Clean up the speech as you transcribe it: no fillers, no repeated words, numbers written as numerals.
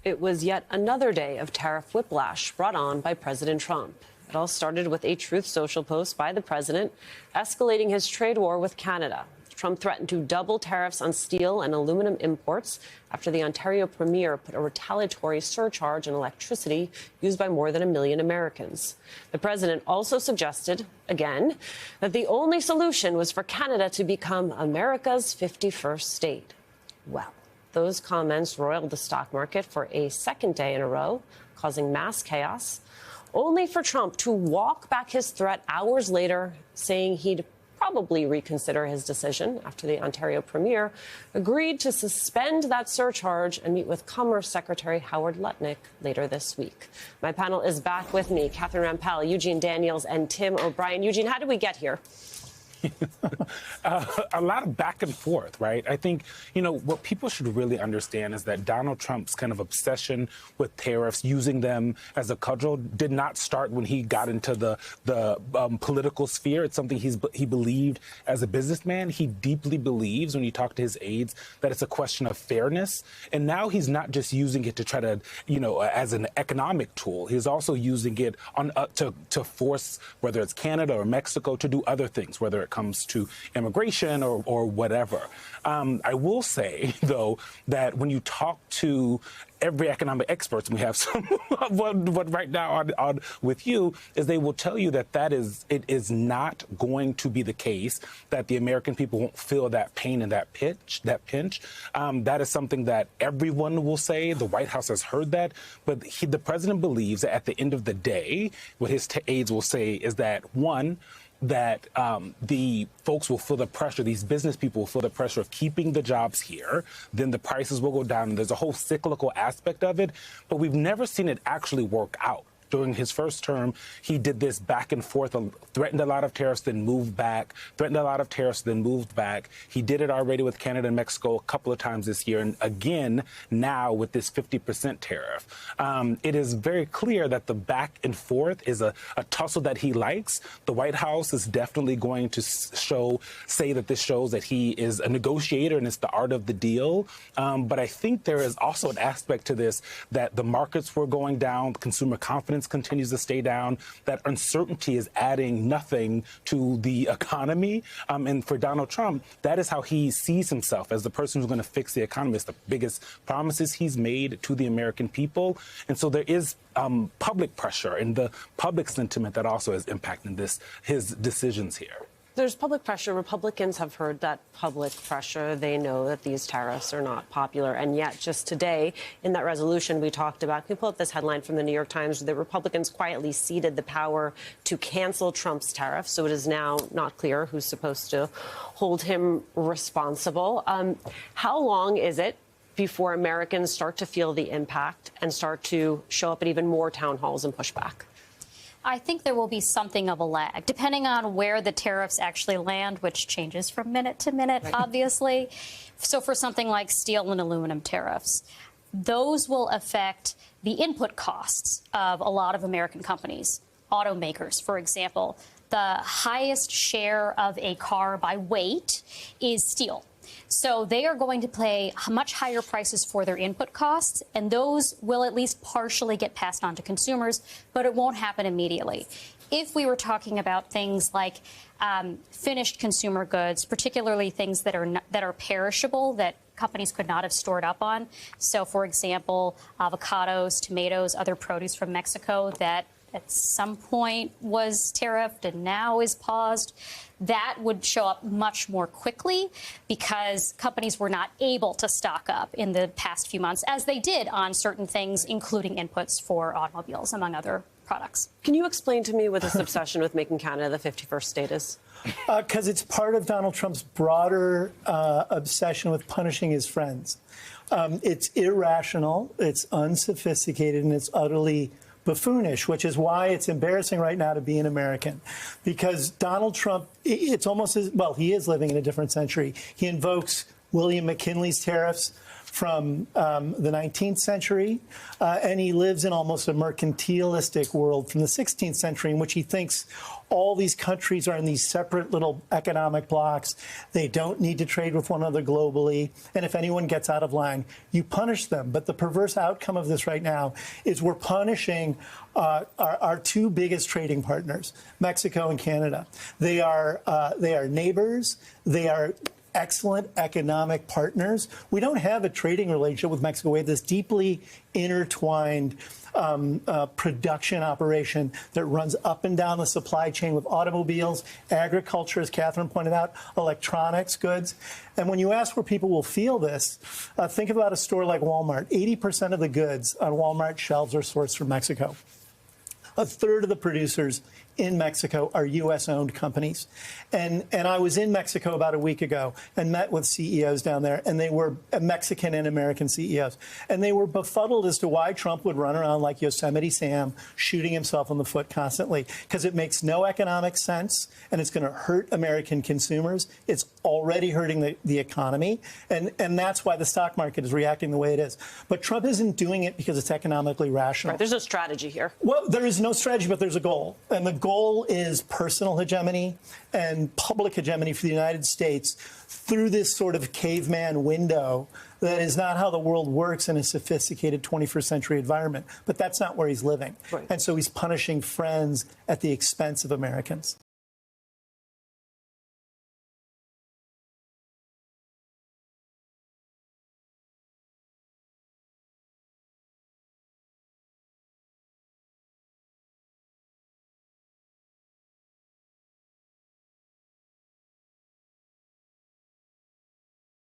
It was yet another day of tariff whiplash brought on by President Trump. It all started with a Truth Social post by the president escalating his trade war with Canada. Trump threatened to double tariffs on steel and aluminum imports after the Ontario Premier put a retaliatory surcharge on electricity used by more than 1 million Americans. The president also suggested, again, that the only solution was for Canada to become America's 51st state. Well, those comments roiled the stock market for a second day in a row, causing mass chaos, only for Trump to walk back his threat hours later, saying he'd probably reconsider his decision after the Ontario Premier agreed to suspend that surcharge and meet with Commerce Secretary Howard Lutnick later this week. My panel is back with me, Catherine Rampell, Eugene Daniels, and Tim O'Brien. Eugene, how did we get here? A lot of back and forth, right? I think, what people should really understand is that Donald Trump's kind of obsession with tariffs, using them as a cudgel, did not start when he got into the political sphere. It's something he believed as a businessman. He deeply believes, when you talk to his aides, that it's a question of fairness. And now he's not just using it to try to, as an economic tool. He's also using it on to force, whether it's Canada or Mexico, to do other things, whether it comes to immigration or whatever. I will say, though, that when you talk to every economic expert, and we have some one right now on with you, is they will tell you that it is not going to be the case that the American people won't feel that pain and that pinch. That is something that everyone will say. The White House has heard that, but the president believes that at the end of the day, what his aides will say is that, one, that the folks will feel the pressure, these business people will feel the pressure of keeping the jobs here, then the prices will go down, and there's a whole cyclical aspect of it, but we've never seen it actually work out. During his first term, he did this back and forth, threatened a lot of tariffs, then moved back, threatened a lot of tariffs, then moved back. He did it already with Canada and Mexico a couple of times this year, and again now with this 50% tariff. It is very clear that the back and forth is a tussle that he likes. The White House is definitely going to say that this shows that he is a negotiator and it's the art of the deal. But I think there is also an aspect to this that the markets were going down, consumer confidence continues to stay down, that uncertainty is adding nothing to the economy. And for Donald Trump, that is how he sees himself, as the person who's going to fix the economy. It's the biggest promises he's made to the American people. And so there is public pressure and the public sentiment that also is impacting his decisions here. There's public pressure. Republicans have heard that public pressure. They know that these tariffs are not popular. And yet, just today, in that resolution we talked about, can you pull up this headline from the New York Times? The Republicans quietly ceded the power to cancel Trump's tariffs. So it is now not clear who's supposed to hold him responsible. How long is it before Americans start to feel the impact and start to show up at even more town halls and push back? I think there will be something of a lag, depending on where the tariffs actually land, which changes from minute to minute, obviously. So for something like steel and aluminum tariffs, those will affect the input costs of a lot of American companies. Automakers, for example, the highest share of a car by weight is steel. So they are going to pay much higher prices for their input costs, and those will at least partially get passed on to consumers, but it won't happen immediately. If we were talking about things like finished consumer goods, particularly things that are perishable, that companies could not have stored up on, so for example, avocados, tomatoes, other produce from Mexico that at some point was tariffed and now is paused, that would show up much more quickly because companies were not able to stock up in the past few months, as they did on certain things, including inputs for automobiles, among other products. Can you explain to me what this obsession with making Canada the 51st state is? Because it's part of Donald Trump's broader obsession with punishing his friends. It's irrational, it's unsophisticated, and it's utterly buffoonish, which is why it's embarrassing right now to be an American. Because Donald Trump, it's almost as, well, he is living in a different century. He invokes William McKinley's tariffs from the 19th century, and he lives in almost a mercantilistic world from the 16th century in which he thinks All these countries are in these separate little economic blocks. They don't need to trade with one another globally. And if anyone gets out of line, you punish them. But the perverse outcome of this right now is we're punishing our two biggest trading partners, Mexico and Canada. They are neighbors. They are excellent economic partners. We don't have a trading relationship with Mexico. We have this deeply intertwined production operation that runs up and down the supply chain with automobiles, agriculture, as Catherine pointed out, electronics goods. And when you ask where people will feel this, think about a store like Walmart. 80% of the goods on Walmart shelves are sourced from Mexico. A third of the producers in Mexico are U.S.-owned companies. And I was in Mexico about a week ago and met with CEOs down there, and they were Mexican and American CEOs. And they were befuddled as to why Trump would run around like Yosemite Sam, shooting himself in the foot constantly, because it makes no economic sense, and it's going to hurt American consumers. It's already hurting the economy, and that's why the stock market is reacting the way it is. But Trump isn't doing it because it's economically rational. Right, there's no strategy here. Well, there is no strategy, but there's a goal. And the goal is personal hegemony and public hegemony for the United States through this sort of caveman window that is not how the world works in a sophisticated 21st century environment. But that's not where he's living. Right. And so he's punishing friends at the expense of Americans.